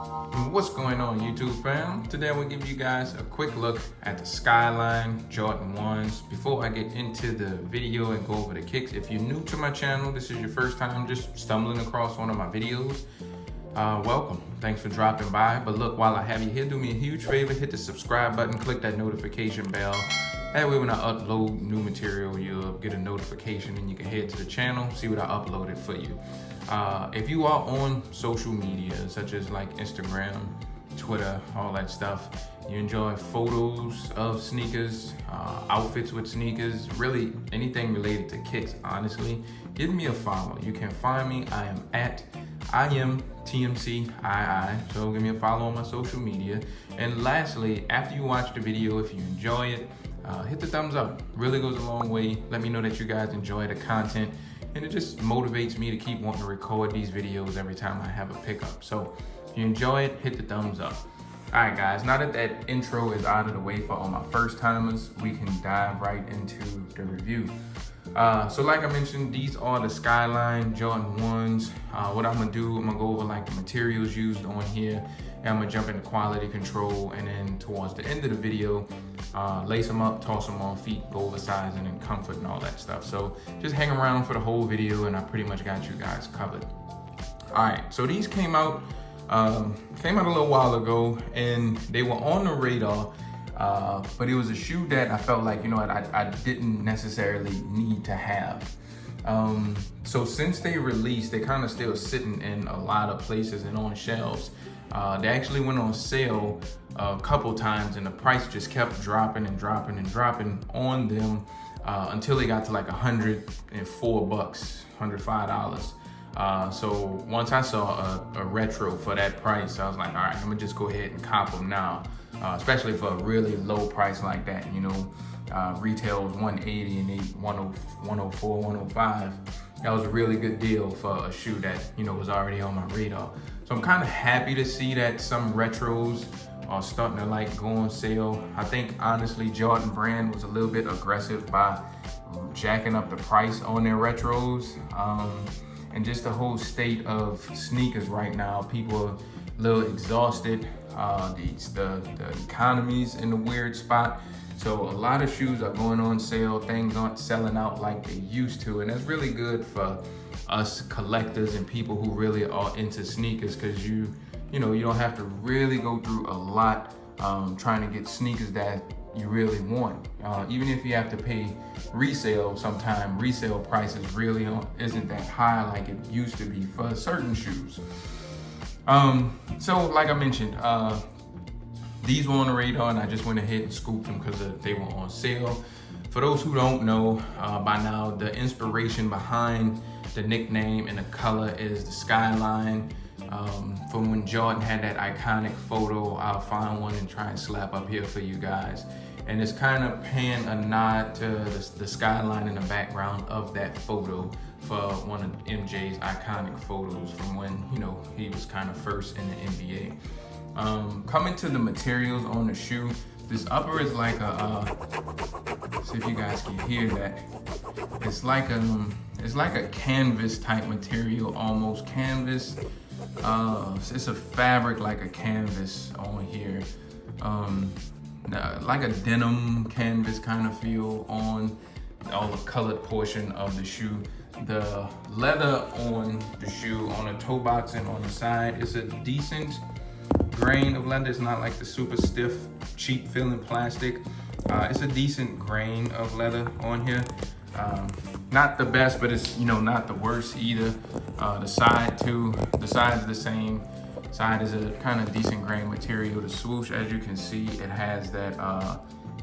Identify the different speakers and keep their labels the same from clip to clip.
Speaker 1: What's going on, YouTube fam? Today I'm gonna give you guys a quick look at the Skyline Jordan 1s. Before I get into the video and go over the kicks, if you're new to my channel, this is your first time just stumbling across one of my videos, welcome. Thanks for dropping by. But look, while I have you here, do me a huge favor, hit the subscribe button, click that notification bell. That way when I upload new material, you'll get a notification and you can head to the channel, see what I uploaded for you. If you are on social media, such as like Instagram, Twitter, all that stuff, you enjoy photos of sneakers, outfits with sneakers, really anything related to kicks, honestly, give me a follow. You can find me, I am at iAMTMCII, so give me a follow on my social media. And lastly, after you watch the video, if you enjoy it, hit the thumbs up. Really goes a long way. Let me know that you guys enjoy the content, and it just motivates me to keep wanting to record these videos every time I have a pickup. So if you enjoy it, hit the thumbs up. All right, guys, now that that intro is out of the way for all my first timers, we can dive right into the review. So like I mentioned, these are the Skyline Jordan 1s. What I'm gonna do, I'm gonna go over like the materials used on here, and I'm gonna jump into quality control, and then towards the end of the video, lace them up, toss them on feet, go over sizing and comfort and all that stuff. So just hang around for the whole video and I pretty much got you guys covered. All right, so these came out a little while ago, and they were on the radar, but it was a shoe that I felt like, you know what, I didn't necessarily need to have. So since they released, they kind of still sitting in a lot of places and on shelves. They actually went on sale a couple times, and the price just kept dropping and dropping and dropping on them until they got to like $104, $105. So once I saw a retro for that price, I was like, all right, I'm gonna just go ahead and cop them now, especially for a really low price like that. You know, retail was $180 and they $104, $105. That was a really good deal for a shoe that, you know, was already on my radar. So I'm kind of happy to see that some retros are starting to like go on sale. I think honestly, Jordan brand was a little bit aggressive by jacking up the price on their retros. And just the whole state of sneakers right now, people are a little exhausted. The economy's in a weird spot. So a lot of shoes are going on sale. Things aren't selling out like they used to. And that's really good for us collectors and people who really are into sneakers, because you don't have to really go through a lot trying to get sneakers that you really want. Even if you have to pay resale, sometimes resale prices really isn't that high like it used to be for certain shoes. So like I mentioned, these were on the radar and I just went ahead and scooped them because they were on sale. For those who don't know by now, the inspiration behind the nickname and the color is the Skyline. From when Jordan had that iconic photo, I'll find one and try and slap up here for you guys. And it's kind of paying a nod to the skyline in the background of that photo for one of MJ's iconic photos from when, you know, he was kind of first in the NBA. Coming to the materials on the shoe, this upper is like a, see if you guys can hear that. It's like a canvas type material, almost canvas. It's a fabric like a canvas on here. Like a denim canvas kind of feel on all the colored portion of the shoe. The leather on the shoe, on the toe box and on the side, is a decent grain of leather. It's not like the super stiff, cheap feeling plastic. It's a decent grain of leather on here. Not the best, but it's, you know, not the worst either. The side too, the side's the same. Side is a kind of decent grain material. The swoosh, as you can see, it has that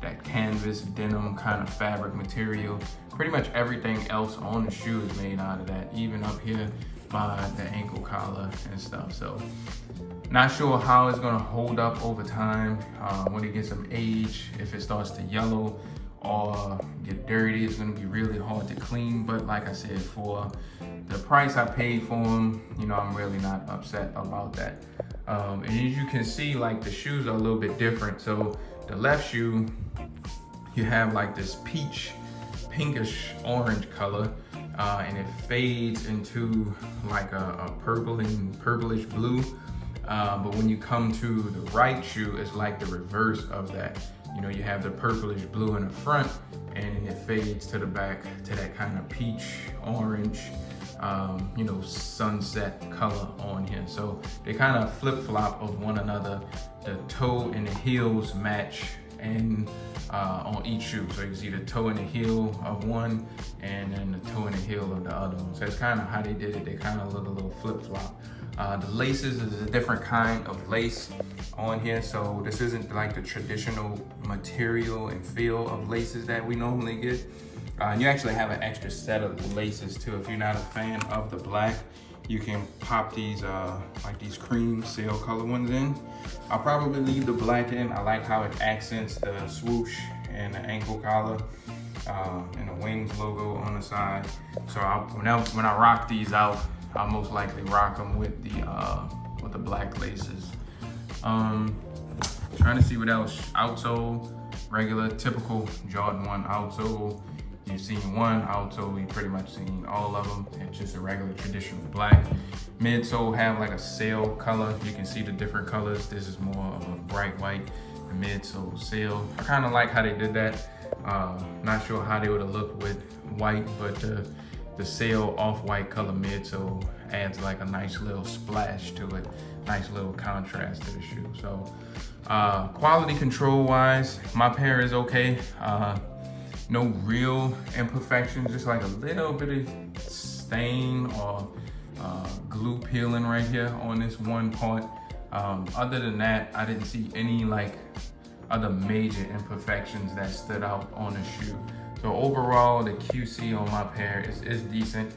Speaker 1: that canvas denim kind of fabric material. Pretty much everything else on the shoe is made out of that, even up here by the ankle collar and stuff. So not sure how it's gonna hold up over time when it gets some age. If it starts to yellow or get dirty, it's gonna be really hard to clean. But like I said, for the price I paid for them, you know, I'm really not upset about that. And as you can see, like the shoes are a little bit different. So the left shoe, you have like this pinkish orange color, and it fades into like a purplish blue. But when you come to the right shoe, it's like the reverse of that. You know, you have the purplish blue in the front, and it fades to the back to that kind of peach, orange, you know, sunset color on here. So they kind of flip-flop of one another. The toe and the heels match and on each shoe. So you see the toe and the heel of one, and then the toe and the heel of the other one. So that's kind of how they did it. They kind of look a little flip-flop. The laces is a different kind of lace on here. So this isn't like the traditional material and feel of laces that we normally get. And you actually have an extra set of laces too. If you're not a fan of the black, you can pop these like these cream sail color ones in. I'll probably leave the black in. I like how it accents the swoosh and the ankle collar and the wings logo on the side. So when I rock these out, I'll most likely rock them with the black laces. Trying to see what else. Outsole, regular, typical Jordan 1 outsole. You've seen one outsole, you've pretty much seen all of them. It's just a regular traditional black. Midsole have like a sail color. You can see the different colors. This is more of a bright white. The midsole sail. I kind of like how they did that. Not sure how they would have looked with white, but the sail off-white color midsole adds like a nice little splash to it. Nice little contrast to the shoe. So quality control wise, my pair is okay. No real imperfections, just like a little bit of stain or glue peeling right here on this one part. Other than that, I didn't see any like other major imperfections that stood out on the shoe. So overall, the QC on my pair is decent.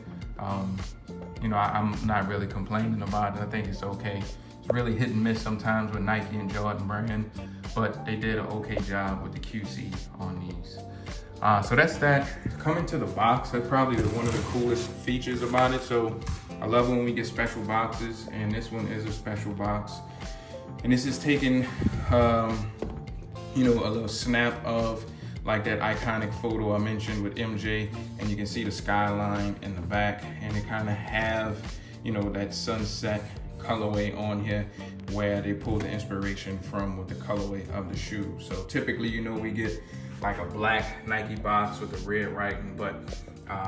Speaker 1: You know, I'm not really complaining about it. I think it's okay. It's really hit and miss sometimes with Nike and Jordan brand, but they did an okay job with the QC on these. So that's that. Coming to the box, that's probably one of the coolest features about it. So I love when we get special boxes, and this one is a special box. And this is taking, you know, a little snap of like that iconic photo I mentioned with MJ, and you can see the skyline in the back, and they kind of have, you know, that sunset colorway on here where they pull the inspiration from with the colorway of the shoe. So typically, you know, we get like a black Nike box with the red writing, but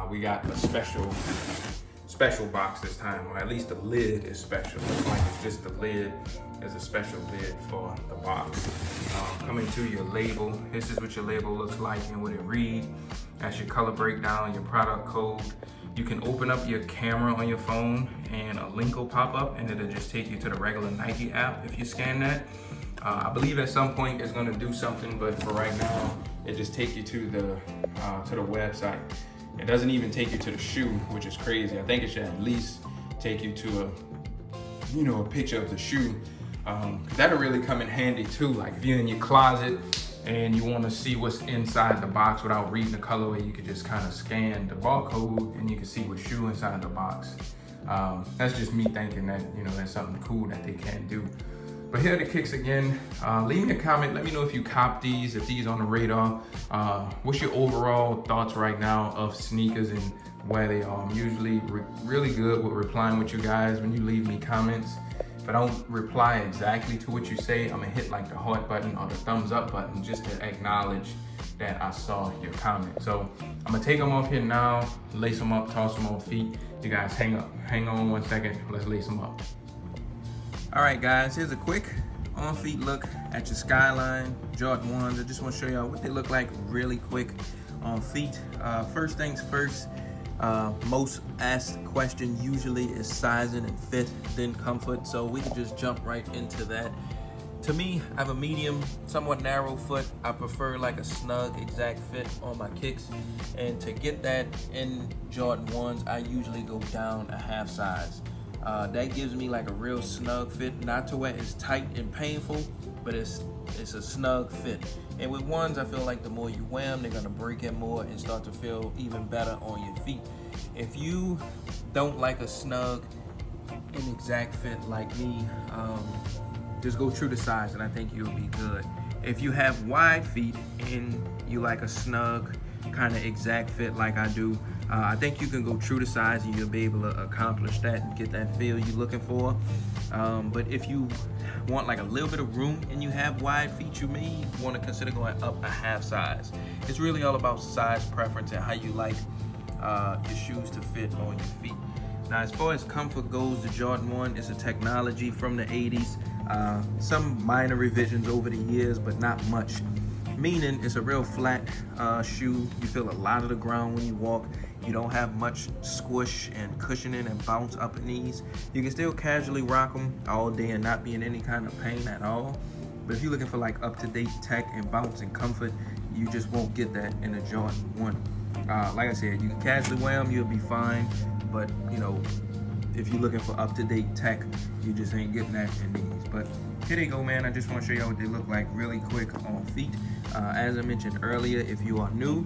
Speaker 1: we got a special box this time, or at least the lid is special. It's like it's just the lid is a special lid for the box. Coming to your label, this is what your label looks like and what it reads. That's your color breakdown, your product code. You can open up your camera on your phone and a link will pop up, and it'll just take you to the regular Nike app if you scan that. I believe at some point it's gonna do something, but for right now, it just takes you to the website. It doesn't even take you to the shoe, which is crazy. I think it should at least take you to a picture of the shoe. That'll really come in handy too. Like if you're in your closet and you want to see what's inside the box without reading the colorway, you could just kind of scan the barcode and you can see what shoe inside the box. That's just me thinking that, you know, that's something cool that they can do. But here are the kicks again. Leave me a comment. Let me know if you cop these, if these on the radar. What's your overall thoughts right now of sneakers and where they are? I'm usually really good with replying with you guys when you leave me comments. If I don't reply exactly to what you say, I'm gonna hit like the heart button or the thumbs up button just to acknowledge that I saw your comment. So I'm gonna take them off here now, lace them up, toss them on feet. You guys hang on 1 second, let's lace them up. All right guys, here's a quick on feet look at your Skyline Jordan 1s. I just wanna show y'all what they look like really quick on feet. First things first, most asked question usually is sizing and fit, then comfort. So we can just jump right into that. To me, I have a medium, somewhat narrow foot. I prefer like a snug exact fit on my kicks. And to get that in Jordan 1s, I usually go down a half size. That gives me like a real snug fit, not to where it's tight and painful, but it's a snug fit. And with ones, I feel like the more you wear them, they're gonna break in more and start to feel even better on your feet. If you don't like a snug and exact fit like me, just go true to size and I think you'll be good. If you have wide feet and you like a snug kind of exact fit like I do, I think you can go true to size and you'll be able to accomplish that and get that feel you're looking for. But if you want like a little bit of room and you have wide feet, you may want to consider going up a half size. It's really all about size preference and how you like your shoes to fit on your feet. Now, as far as comfort goes, the Jordan 1 is a technology from the 80s. Some minor revisions over the years, but not much. Meaning it's a real flat shoe. You feel a lot of the ground when you walk. You don't have much squish and cushioning and bounce up in these. You can still casually rock them all day and not be in any kind of pain at all. But if you're looking for like up-to-date tech and bounce and comfort, you just won't get that in the Jordan 1. Like I said, you can casually wear them, you'll be fine. But you know, if you're looking for up-to-date tech, you just ain't getting that in these. But here they go, man. I just want to show y'all what they look like really quick on feet. As I mentioned earlier, if you are new,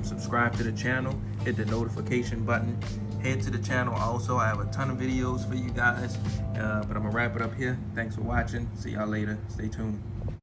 Speaker 1: subscribe to the channel, hit the notification button, head to the channel also. I have a ton of videos for you guys, but I'm gonna wrap it up here. Thanks for watching. See y'all later. Stay tuned.